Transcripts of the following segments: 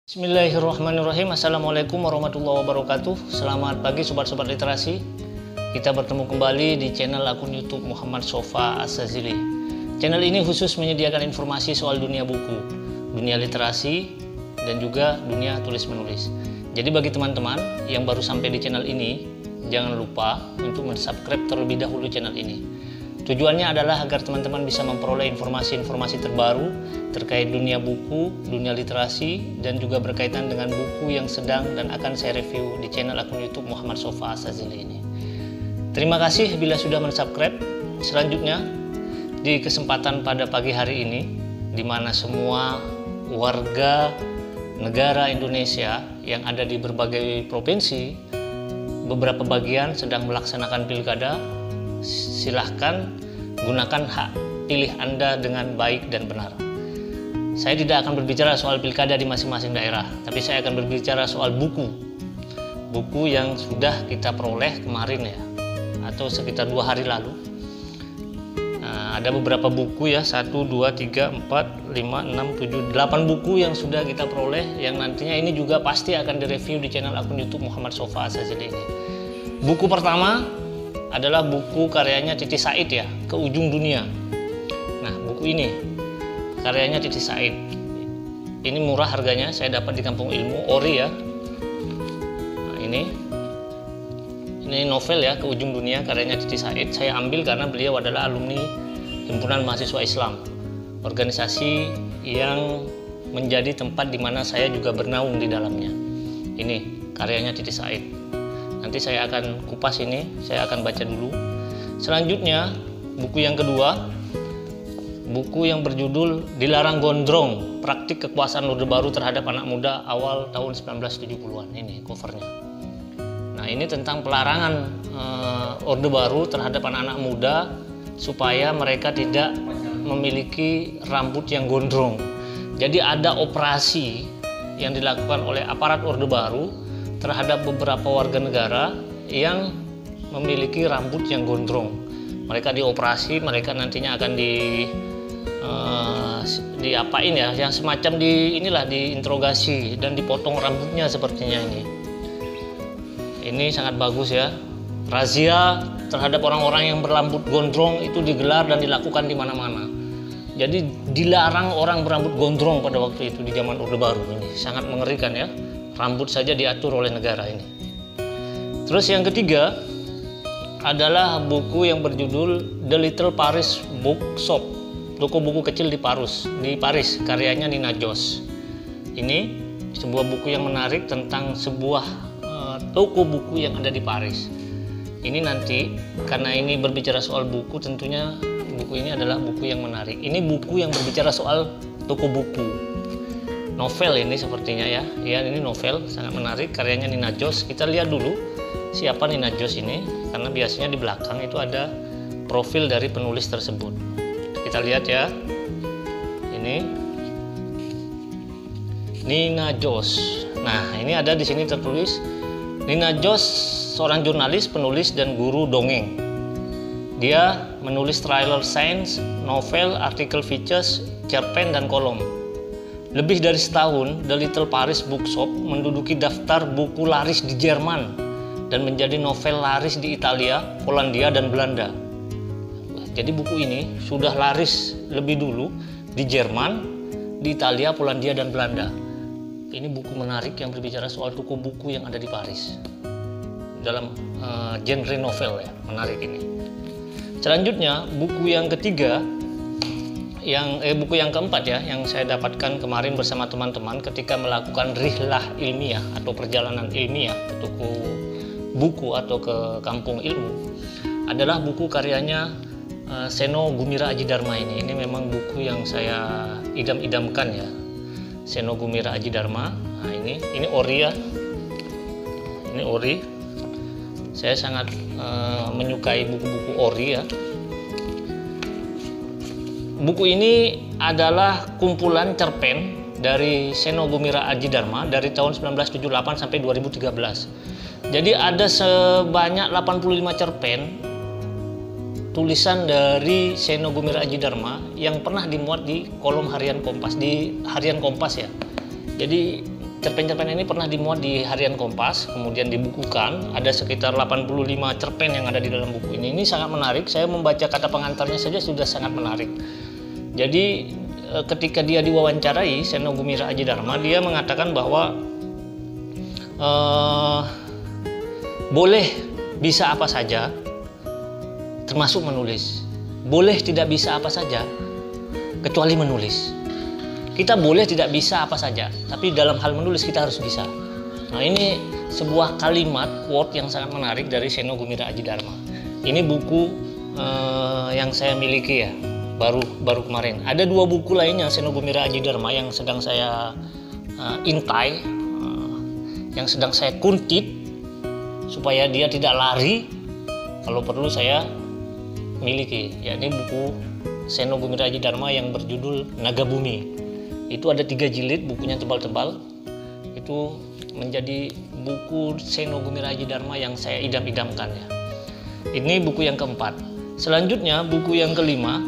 Bismillahirrahmanirrahim. Assalamualaikum warahmatullahi wabarakatuh. Selamat pagi sobat-sobat literasi. Kita bertemu kembali di channel akun YouTube Muhammad Sofa As-Sazili. Channel ini khusus menyediakan informasi soal dunia buku, dunia literasi, dan juga dunia tulis-menulis. Jadi bagi teman-teman yang baru sampai di channel ini, jangan lupa untuk mensubscribe terlebih dahulu channel ini. Tujuannya adalah agar teman-teman bisa memperoleh informasi-informasi terbaru terkait dunia buku, dunia literasi, dan juga berkaitan dengan buku yang sedang dan akan saya review di channel akun YouTube Muhammad Sofa As-Sazili ini. Terima kasih bila sudah mensubscribe. Selanjutnya, di kesempatan pada pagi hari ini, di mana semua warga negara Indonesia yang ada di berbagai provinsi, beberapa bagian sedang melaksanakan pilkada, silahkan gunakan hak pilih Anda dengan baik dan benar. Saya tidak akan berbicara soal pilkada di masing-masing daerah, tapi saya akan berbicara soal buku yang sudah kita peroleh kemarin ya, atau sekitar 2 hari lalu. Nah, ada beberapa buku ya, 1, 2, 3, 4, 5, 6, 7, 8 buku yang sudah kita peroleh, yang nantinya ini juga pasti akan direview di channel akun YouTube Muhammad Sofa As-Sazili ini. Buku pertama adalah buku karyanya Titi Said ya, Ke Ujung Dunia. Nah, buku ini karyanya Titi Said. Ini murah harganya, saya dapat di Kampung Ilmu, ori ya. Nah, ini novel ya, Ke Ujung Dunia karyanya Titi Said. Saya ambil karena beliau adalah alumni Himpunan Mahasiswa Islam, organisasi yang menjadi tempat di mana saya juga bernaung di dalamnya. Ini karyanya Titi Said. Nanti saya akan kupas ini, saya akan baca dulu. Selanjutnya, buku yang kedua, buku yang berjudul Dilarang Gondrong, Praktik Kekuasaan Orde Baru Terhadap Anak Muda Awal Tahun 1970-an. Ini covernya. Nah, ini tentang pelarangan Orde Baru terhadap anak-anak muda supaya mereka tidak memiliki rambut yang gondrong. Jadi ada operasi yang dilakukan oleh aparat Orde Baru terhadap beberapa warga negara yang memiliki rambut yang gondrong. Mereka dioperasi, mereka nantinya akan diapain ya, yang semacam diinterogasi dan dipotong rambutnya sepertinya ini. Ini sangat bagus ya. Razia terhadap orang-orang yang berambut gondrong itu digelar dan dilakukan di mana-mana. Jadi dilarang orang berambut gondrong pada waktu itu di zaman Orde Baru ini. Sangat mengerikan ya. Rambut saja diatur oleh negara ini. Terus yang ketiga adalah buku yang berjudul The Little Paris Bookshop, toko buku kecil di Paris, karyanya Nina Joss. Ini sebuah buku yang menarik tentang sebuah toko buku yang ada di Paris. Ini nanti karena ini berbicara soal buku, tentunya buku ini adalah buku yang menarik. Ini buku yang berbicara soal toko buku. Novel ini sepertinya ya. Ya, ini novel sangat menarik karyanya Nina Joss. Kita lihat dulu siapa Nina Joss ini, karena biasanya di belakang itu ada profil dari penulis tersebut. Kita lihat ya. Ini Nina Joss. Nah, ini ada di sini tertulis Nina Joss seorang jurnalis, penulis dan guru dongeng. Dia menulis thriller science, novel, artikel features, cerpen dan kolom. Lebih dari setahun, The Little Paris Bookshop menduduki daftar buku laris di Jerman dan menjadi novel laris di Italia, Polandia, dan Belanda. Jadi buku ini sudah laris lebih dulu di Jerman, di Italia, Polandia, dan Belanda. Ini buku menarik yang berbicara soal toko buku yang ada di Paris. Dalam genre novel ya, menarik ini. Selanjutnya, buku yang ketiga, buku yang keempat ya, yang saya dapatkan kemarin bersama teman-teman ketika melakukan rihlah ilmiah atau perjalanan ilmiah ke toko buku atau ke Kampung Ilmu, adalah buku karyanya Seno Gumira Aji Dharma ini. Ini memang buku yang saya idam-idamkan ya, Seno Gumira Aji Dharma. Nah, ini ori ya, ini ori. Saya sangat menyukai buku-buku ori ya. Buku ini adalah kumpulan cerpen dari Seno Gumira Aji Dharma dari tahun 1978 sampai 2013. Jadi ada sebanyak 85 cerpen tulisan dari Seno Gumira Aji Dharma yang pernah dimuat di kolom harian Kompas, di harian Kompas ya. Jadi cerpen-cerpen ini pernah dimuat di Harian Kompas, kemudian dibukukan. Ada sekitar 85 cerpen yang ada di dalam buku ini. Ini sangat menarik. Saya membaca kata pengantarnya saja sudah sangat menarik. Jadi ketika dia diwawancarai, Seno Gumira Aji Dharma, dia mengatakan bahwa boleh bisa apa saja, termasuk menulis. Boleh tidak bisa apa saja, kecuali menulis. Kita boleh tidak bisa apa saja, tapi dalam hal menulis kita harus bisa. Nah, ini sebuah kalimat quote yang sangat menarik dari Seno Gumira Aji Dharma. Ini buku yang saya miliki ya, baru kemarin. Ada 2 buku lainnya Seno Gumira Aji Dharma yang sedang saya intai, yang sedang saya kuntit supaya dia tidak lari. Kalau perlu saya miliki, yakni buku Seno Gumira Aji Dharma yang berjudul Naga Bumi. Itu ada 3 jilid, bukunya tebal-tebal. Itu menjadi buku Seno Gumira Aji Dharma yang saya idam-idamkan ya. Ini buku yang keempat. Selanjutnya buku yang kelima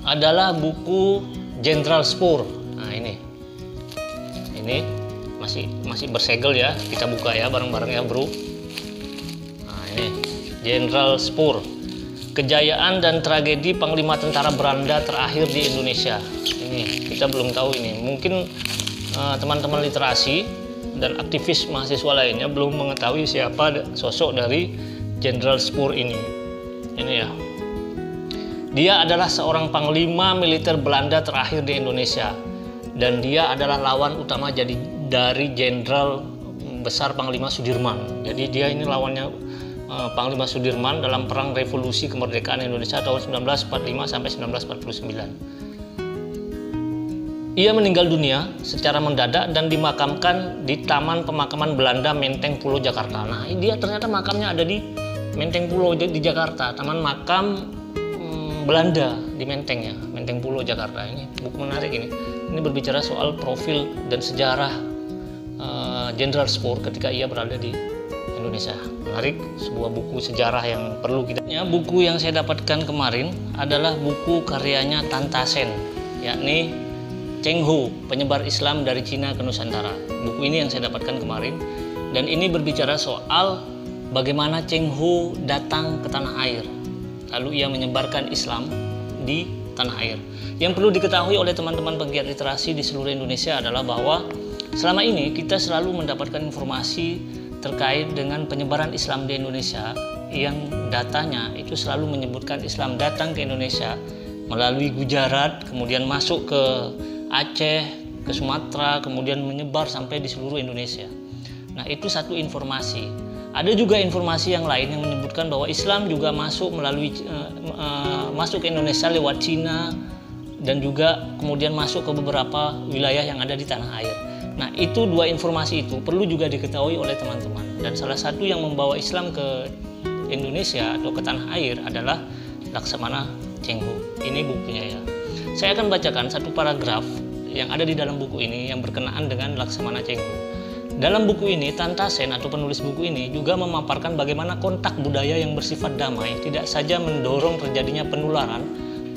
adalah buku Jenderal Spoor. Nah, ini masih bersegel ya. Kita buka ya bareng-bareng ya, bro. Nah, ini Jenderal Spoor. Kejayaan dan tragedi Panglima Tentara Belanda terakhir di Indonesia. Ini kita belum tahu ini. Mungkin teman-teman literasi dan aktivis mahasiswa lainnya belum mengetahui siapa sosok dari Jenderal Spoor ini. Ini ya. Dia adalah seorang panglima militer Belanda terakhir di Indonesia. Dan dia adalah lawan utama dari Jenderal Besar Panglima Sudirman. Jadi dia ini lawannya Panglima Sudirman dalam Perang Revolusi Kemerdekaan Indonesia tahun 1945 sampai 1949. Ia meninggal dunia secara mendadak dan dimakamkan di Taman Pemakaman Belanda Menteng Pulo Jakarta. Nah, dia ternyata makamnya ada di Menteng Pulo di Jakarta, Taman Makam Belanda di Menteng ya, Menteng Pulo Jakarta. Ini buku menarik ini. Ini berbicara soal profil dan sejarah Jenderal Spoor ketika ia berada di Indonesia. Menarik, sebuah buku sejarah yang perlu kita. Buku yang saya dapatkan kemarin adalah buku karyanya Tan Ta-sen, yakni Cheng Ho, penyebar Islam dari Cina ke Nusantara. Buku ini yang saya dapatkan kemarin, dan ini berbicara soal bagaimana Cheng Ho datang ke tanah air, lalu ia menyebarkan Islam di tanah air. Yang perlu diketahui oleh teman-teman pegiat literasi di seluruh Indonesia adalah bahwa selama ini kita selalu mendapatkan informasi terkait dengan penyebaran Islam di Indonesia yang datanya itu selalu menyebutkan Islam datang ke Indonesia melalui Gujarat, kemudian masuk ke Aceh, ke Sumatera, kemudian menyebar sampai di seluruh Indonesia. Nah, itu satu informasi. Ada juga informasi yang lain yang menyebutkan bahwa Islam juga masuk masuk ke Indonesia lewat Cina dan juga kemudian masuk ke beberapa wilayah yang ada di tanah air. Nah, itu 2 informasi itu perlu juga diketahui oleh teman-teman. Dan salah satu yang membawa Islam ke Indonesia atau ke tanah air adalah Laksamana Cheng Ho. Ini bukunya ya. Saya akan bacakan satu paragraf yang ada di dalam buku ini yang berkenaan dengan Laksamana Cheng Ho. Dalam buku ini, Tan Ta-sen atau penulis buku ini juga memaparkan bagaimana kontak budaya yang bersifat damai tidak saja mendorong terjadinya penularan,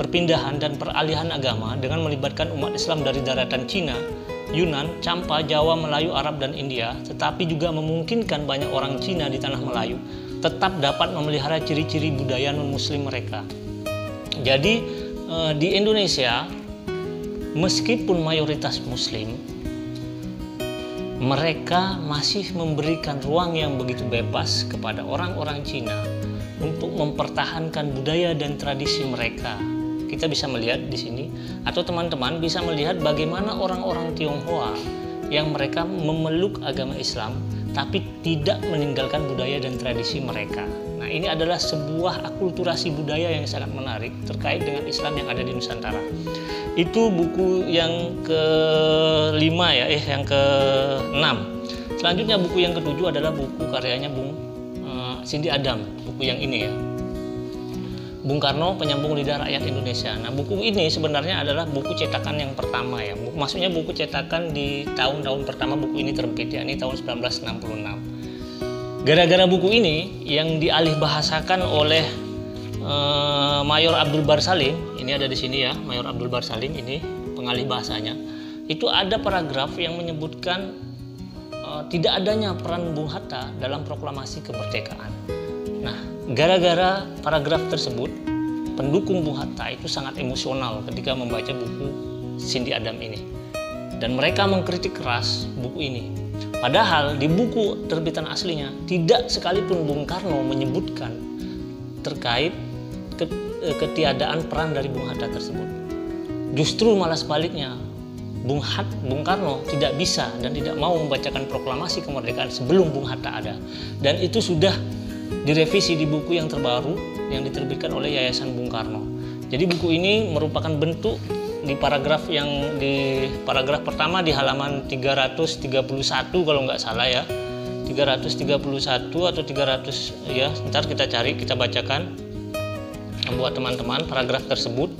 perpindahan dan peralihan agama dengan melibatkan umat Islam dari daratan Cina, Yunan, Champa, Jawa, Melayu, Arab, dan India, tetapi juga memungkinkan banyak orang Cina di tanah Melayu tetap dapat memelihara ciri-ciri budaya non-muslim mereka. Jadi di Indonesia, meskipun mayoritas muslim, mereka masih memberikan ruang yang begitu bebas kepada orang-orang Cina untuk mempertahankan budaya dan tradisi mereka. Kita bisa melihat di sini, atau teman-teman bisa melihat bagaimana orang-orang Tionghoa yang mereka memeluk agama Islam tapi tidak meninggalkan budaya dan tradisi mereka. Nah, ini adalah sebuah akulturasi budaya yang sangat menarik terkait dengan Islam yang ada di Nusantara. Itu buku yang ke-5 ya, yang ke-6. Selanjutnya buku yang ke-7 adalah buku karyanya Bung Cindy Adam, buku yang ini ya. Bung Karno, Penyambung Lidah Rakyat Indonesia. Nah, buku ini sebenarnya adalah buku cetakan yang pertama ya. Maksudnya buku cetakan di tahun-tahun pertama buku ini terbit, yakni tahun 1966. Gara-gara buku ini yang dialih bahasakan oleh Mayor Abdul Bar Salim, ini ada di sini ya, Mayor Abdul Bar Salim ini pengalih bahasanya. Itu ada paragraf yang menyebutkan tidak adanya peran Bung Hatta dalam proklamasi kemerdekaan. Nah, gara-gara paragraf tersebut, pendukung Bung Hatta itu sangat emosional ketika membaca buku Cindy Adam ini. Dan mereka mengkritik keras buku ini. Padahal di buku terbitan aslinya tidak sekalipun Bung Karno menyebutkan terkait ketiadaan peran dari Bung Hatta tersebut. Justru malah sebaliknya, Bung Karno tidak bisa dan tidak mau membacakan proklamasi kemerdekaan sebelum Bung Hatta ada. Dan itu sudah direvisi di buku yang terbaru yang diterbitkan oleh Yayasan Bung Karno. Jadi buku ini merupakan bentuk di paragraf pertama di halaman 331 kalau nggak salah ya. 331 atau 300 ya, ntar kita cari, kita bacakan buat teman-teman paragraf tersebut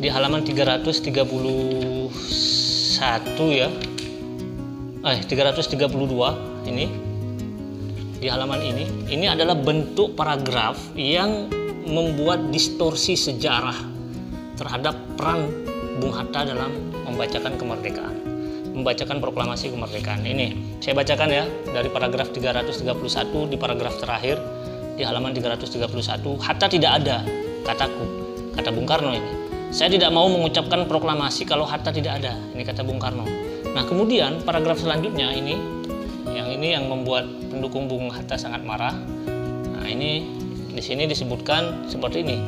di halaman 331 ya. 332 ini. Di halaman ini adalah bentuk paragraf yang membuat distorsi sejarah terhadap peran Bung Hatta dalam membacakan kemerdekaan, membacakan proklamasi kemerdekaan. Ini saya bacakan ya dari paragraf 331 di paragraf terakhir di halaman 331. Hatta tidak ada, kata Bung Karno ini. Saya tidak mau mengucapkan proklamasi kalau Hatta tidak ada, ini kata Bung Karno. Nah, kemudian paragraf selanjutnya ini yang membuat pendukung Bung Hatta sangat marah. Nah, ini di sini disebutkan seperti ini.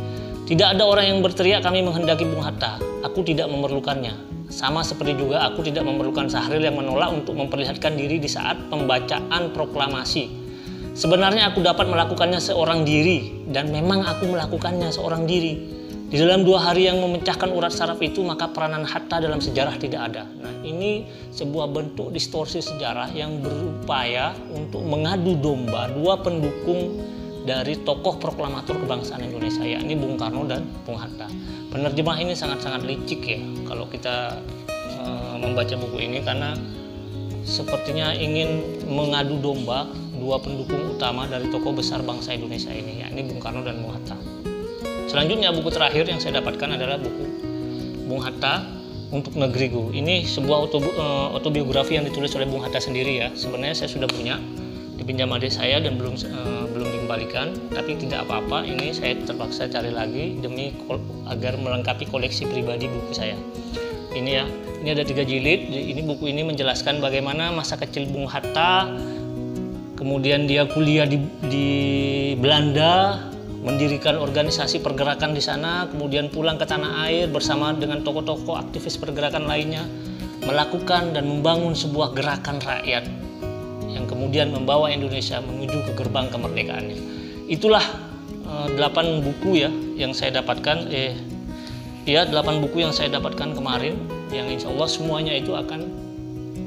Tidak ada orang yang berteriak kami menghendaki Bung Hatta. Aku tidak memerlukannya. Sama seperti juga aku tidak memerlukan Sahril yang menolak untuk memperlihatkan diri di saat pembacaan proklamasi. Sebenarnya aku dapat melakukannya seorang diri, dan memang aku melakukannya seorang diri. Di dalam 2 hari yang memecahkan urat saraf itu, maka peranan Hatta dalam sejarah tidak ada. Nah, ini sebuah bentuk distorsi sejarah yang berupaya untuk mengadu domba 2 pendukung dari tokoh proklamator kebangsaan Indonesia, yakni Bung Karno dan Bung Hatta. Penerjemah ini sangat-sangat licik ya kalau kita membaca buku ini, karena sepertinya ingin mengadu domba 2 pendukung utama dari tokoh besar bangsa Indonesia ini, yakni Bung Karno dan Bung Hatta. Selanjutnya buku terakhir yang saya dapatkan adalah buku Bung Hatta untuk Negeriku. Ini sebuah autobiografi yang ditulis oleh Bung Hatta sendiri ya. Sebenarnya saya sudah punya, dipinjam adik saya dan belum dikembalikan, tapi tidak apa-apa, ini saya terpaksa cari lagi agar melengkapi koleksi pribadi buku saya. Ini ya, ini ada 3 jilid. Ini buku ini menjelaskan bagaimana masa kecil Bung Hatta, kemudian dia kuliah di Belanda, mendirikan organisasi pergerakan di sana, kemudian pulang ke tanah air bersama dengan tokoh-tokoh aktivis pergerakan lainnya, melakukan dan membangun sebuah gerakan rakyat yang kemudian membawa Indonesia menuju ke gerbang kemerdekaannya. Itulah 8 buku ya yang saya dapatkan 8 buku yang saya dapatkan kemarin, yang insya Allah semuanya itu akan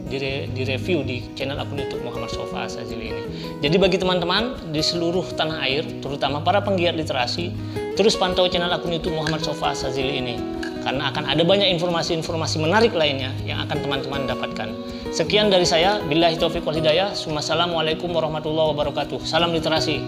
direview di channel akun YouTube Muhammad Sofa Asazili ini. Jadi bagi teman-teman di seluruh tanah air, terutama para penggiat literasi, terus pantau channel akun YouTube Muhammad Sofa Asazili ini, karena akan ada banyak informasi-informasi menarik lainnya yang akan teman-teman dapatkan. Sekian dari saya, billahi taufiq wal hidayah. Wassalamualaikum warahmatullahi wabarakatuh. Salam literasi.